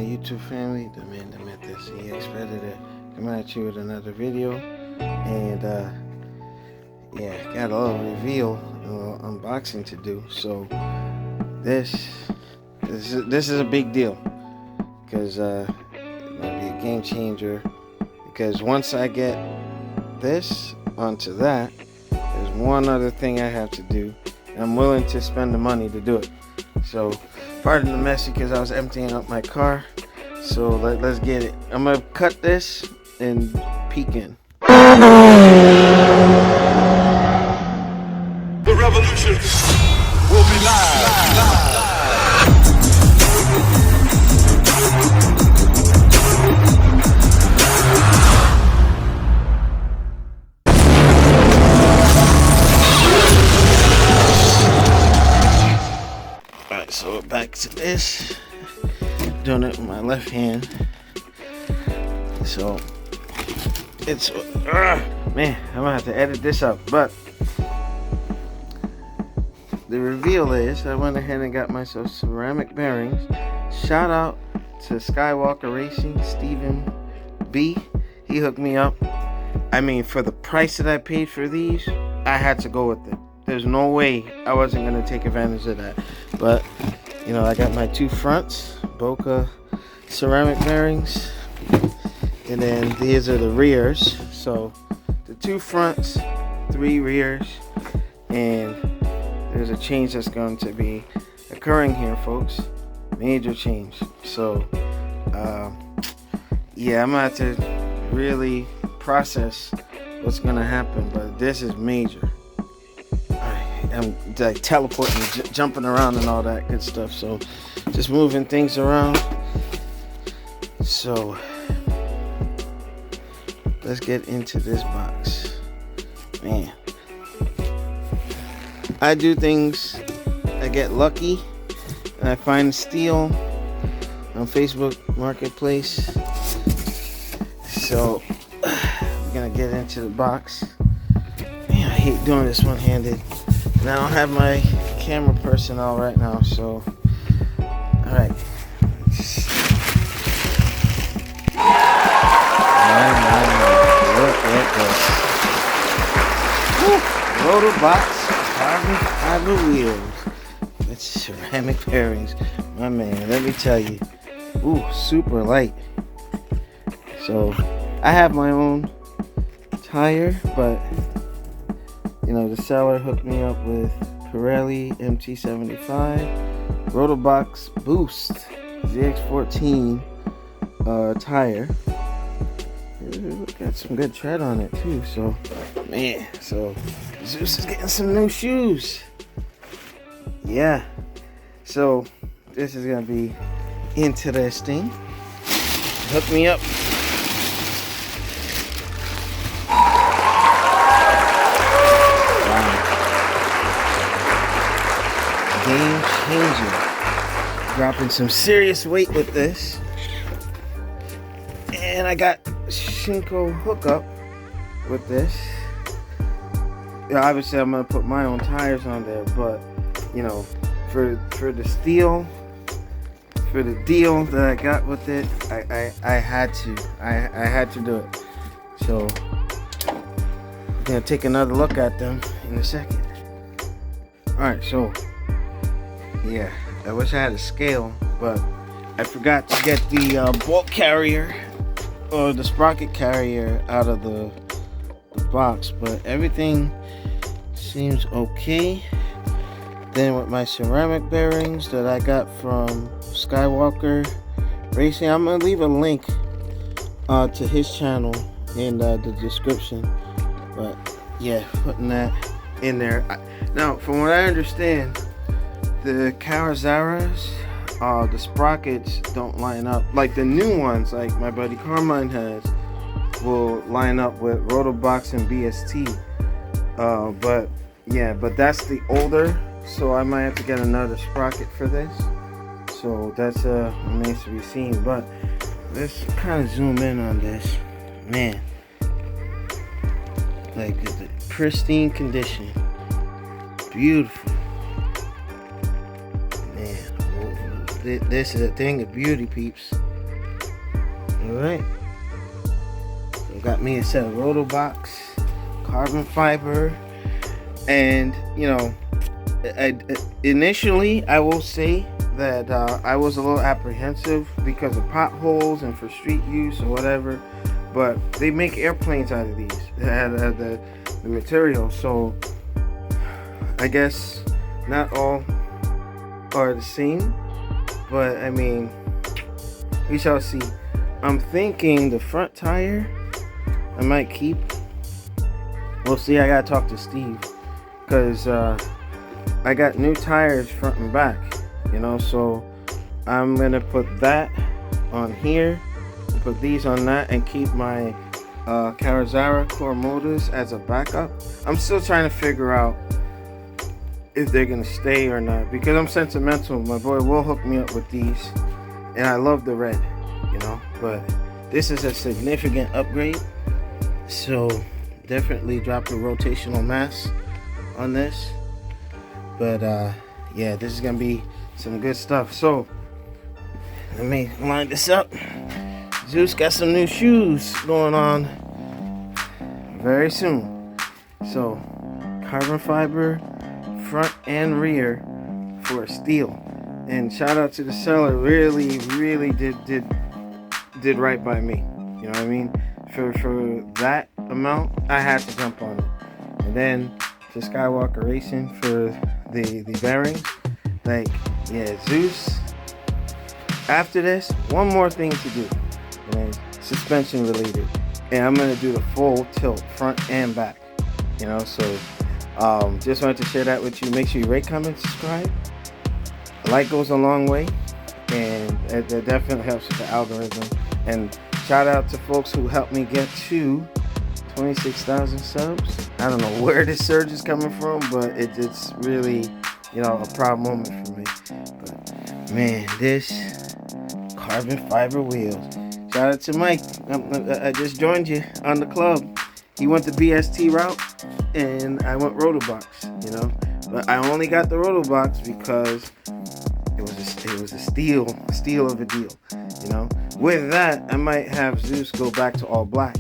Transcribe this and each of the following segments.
YouTube family, the man that meant this EX ready to come at you with another video. And yeah, got a little reveal, a little unboxing to do. So this is a big deal, because it might be a game changer, because once I get this onto that, there's one other thing I have to do, and I'm willing to spend the money to do it. So pardon the mess, because I was emptying up my car. So let's get it. I'm gonna cut this and peek in. The revolution will be live. Alright, so back to this. Doing it with my left hand. So it's man, I'm gonna have to edit this up, but the reveal is I went ahead and got myself ceramic bearings. Shout out to Skywalker Racing, Stephen B. He hooked me up. I mean, for the price that I paid for these, I had to go with it. There's no way I wasn't gonna take advantage of that. But you know, I got my two fronts, Boca ceramic bearings, and then these are the rears. So the two fronts, 3 rears, and there's a change that's going to be occurring here, folks. Major change. So yeah, I'm gonna have to really process what's gonna happen, but this is major. I'm like teleporting, jumping around and all that good stuff, so just moving things around. So let's get into this box. Man, I do things, I get lucky, and I find steel on Facebook Marketplace. So I'm gonna get into the box. Man, I hate doing this one-handed. And I don't have my camera personnel right now, so alright. Look at this. Rotobox carbon wheels. That's ceramic bearings. My man, let me tell you. Ooh, super light. So I have my own tire, but you know, the seller hooked me up with Pirelli MT75 Rotobox Boost ZX14 tire. Got some good tread on it too. So, man, so Zeus is getting some new shoes. Yeah. So this is gonna be interesting. Hook me up. Game changer. Dropping some serious weight with this. And I got Shinko hookup with this. Yeah, obviously I'm gonna put my own tires on there, but you know, for the steel, for the deal that I got with it, I had to do it. So I'm gonna take another look at them in a second. Alright, so yeah, I wish I had a scale, but I forgot to get the bolt carrier or the sprocket carrier out of the box, but everything seems okay. Then with my ceramic bearings that I got from Skywalker Racing, I'm gonna leave a link to his channel in the description. But yeah, putting that in there. Now, from what I understand, the Karazaras, the sprockets don't line up. Like the new ones, like my buddy Carmine has, will line up with Rotobox and BST. But yeah, but that's the older, so I might have to get another sprocket for this. So that's remains to be seen. But let's kind of zoom in on this. Man, like the pristine condition, beautiful. Man, this is a thing of beauty, peeps. All right. So got me a set of rotobox, carbon fiber, and you know, initially I will say that I was a little apprehensive because of potholes and for street use or whatever, but they make airplanes out of these, the material, so I guess not all are the same, but I mean, we shall see. I'm thinking the front tire I might keep. We'll see. I gotta talk to Steve because I got new tires front and back, you know, so I'm gonna put that on here, put these on that, and keep my Kawasaki core motors as a backup. I'm still trying to figure out if they're gonna stay or not because I'm sentimental. My boy will hook me up with these, and I love the red, you know, but this is a significant upgrade, so definitely drop the rotational mass on this. But yeah, this is gonna be some good stuff. So let me line this up. Zeus got some new shoes going on very soon. So carbon fiber front and rear for steel, and shout out to the seller. Really did right by me, you know what I mean? For that amount I had to jump on it. And then to Skywalker Racing for the bearings. Like, yeah, Zeus, after this, one more thing to do, and suspension related, and I'm gonna do the full tilt front and back, you know. So just wanted to share that with you. Make sure you rate, comment, subscribe. A like goes a long way, and it definitely helps with the algorithm. And shout out to folks who helped me get to 26,000 subs. I don't know where this surge is coming from, but it's really, you know, a proud moment for me. But man, this carbon fiber wheels. Shout out to Mike. I just joined you on the club. He went the BST route, and I went rotobox, you know. But I only got the rotobox because it was a steal of a deal, you know. With that, I might have Zeus go back to all black,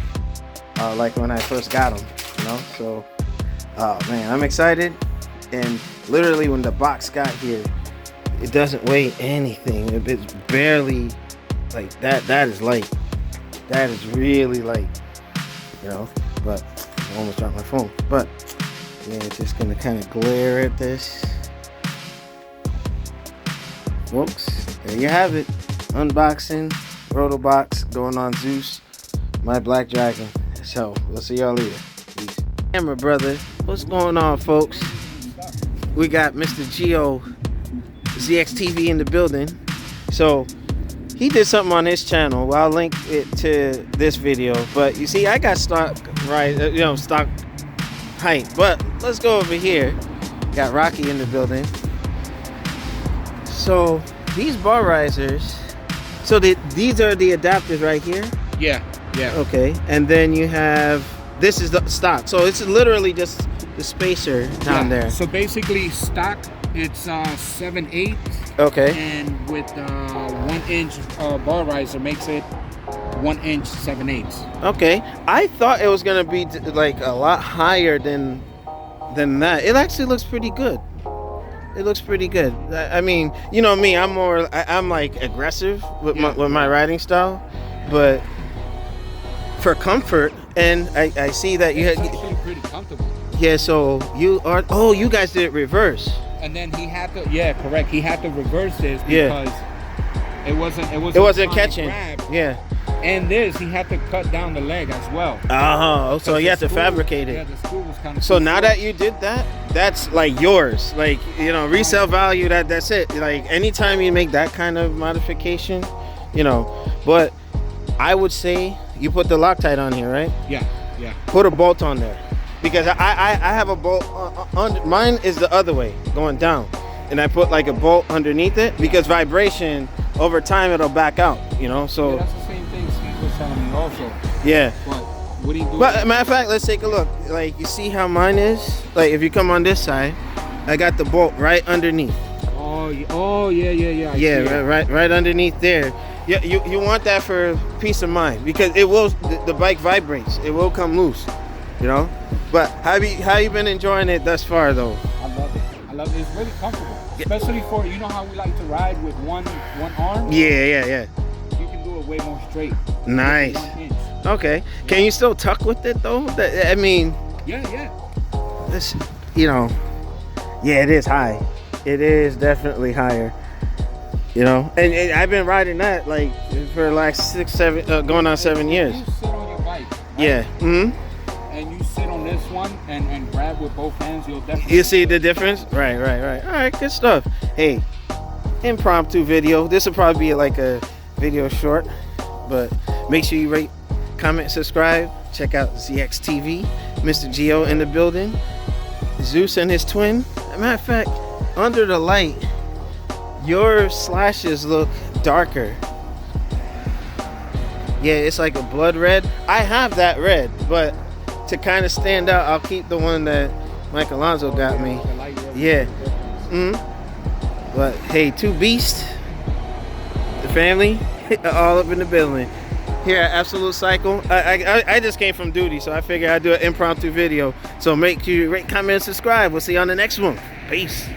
like when I first got him, you know. So, oh man, I'm excited. And literally, when the box got here, it doesn't weigh anything. It's barely like that. That is light. That is really light, you know. But I almost dropped my phone. But yeah, just gonna kind of glare at this, folks. There you have it. Unboxing rotobox going on Zeus, my black dragon. So we'll see y'all later. Peace. Camera brother, what's going on, folks? We got Mr. Geo ZXTV in the building. So he did something on his channel. Well, I'll link it to this video. But you see, I got stock right, you know, stock height. But let's go over here. Got Rocky in the building. So these bar risers. So these are the adapters right here. Yeah. Okay, and then you have, this is the stock. So it's literally just the spacer down there. So basically, stock, it's 7/8. Okay. And with 1 inch bar riser makes it 1 inch 7/8. Okay, I thought it was gonna be like a lot higher than that. It actually looks pretty good. It looks pretty good. I mean, you know me, I'm like aggressive with my riding style, but for comfort, and I see that you it's actually pretty comfortable. Yeah, so you guys did it reverse. And then he had to, correct. He had to reverse this because it wasn't catching. Grab. Yeah. And this, he had to cut down the leg as well. Oh, so you have to fabricate it. Yeah, the screw was kind of. So now that you did that, that's like yours. Like, you know, resale value. That's it. Like anytime you make that kind of modification, you know. But I would say you put the Loctite on here, right? Yeah. Put a bolt on there, because I have a bolt on. Mine is the other way, going down, and I put like a bolt underneath it because vibration over time it'll back out. You know, so. Yeah, that's the same thing Steve was telling me also. Yeah. But what do you do? But matter of fact, let's take a look. Like, you see how mine is? Like, if you come on this side, I got the bolt right underneath. Oh yeah. Yeah, right underneath there. Yeah, you want that for peace of mind because it will. The bike vibrates. It will come loose. You know. But how you been enjoying it thus far though? I love it. I love it. It's really comfortable, especially for you know how we like to ride with one arm. Yeah. You can do it way more straight. Nice. 1 inch. Okay. Can you still tuck with it though? I mean. Yeah. This, you know. Yeah, it is high. It is definitely higher. You know, and I've been riding that like for like 6, 7, going on 7 years. You sit on your bike. Right? Yeah. Mm-hmm. And you sit on this one and grab with both hands, you'll definitely. You see the difference? Right. All right, good stuff. Hey, impromptu video. This will probably be like a video short, but make sure you rate, comment, subscribe. Check out ZXTV, Mr. Geo in the building, Zeus and his twin. As a matter of fact, under the light, your slashes look darker. Yeah, it's like a blood red. I have that red, but to kind of stand out, I'll keep the one that Mike Alonso got me. Yeah. But hey, two beasts, the family, all up in the building. Here at Absolute Cycle. I just came from duty, so I figured I'd do an impromptu video. So make sure you rate, comment, and subscribe. We'll see you on the next one. Peace.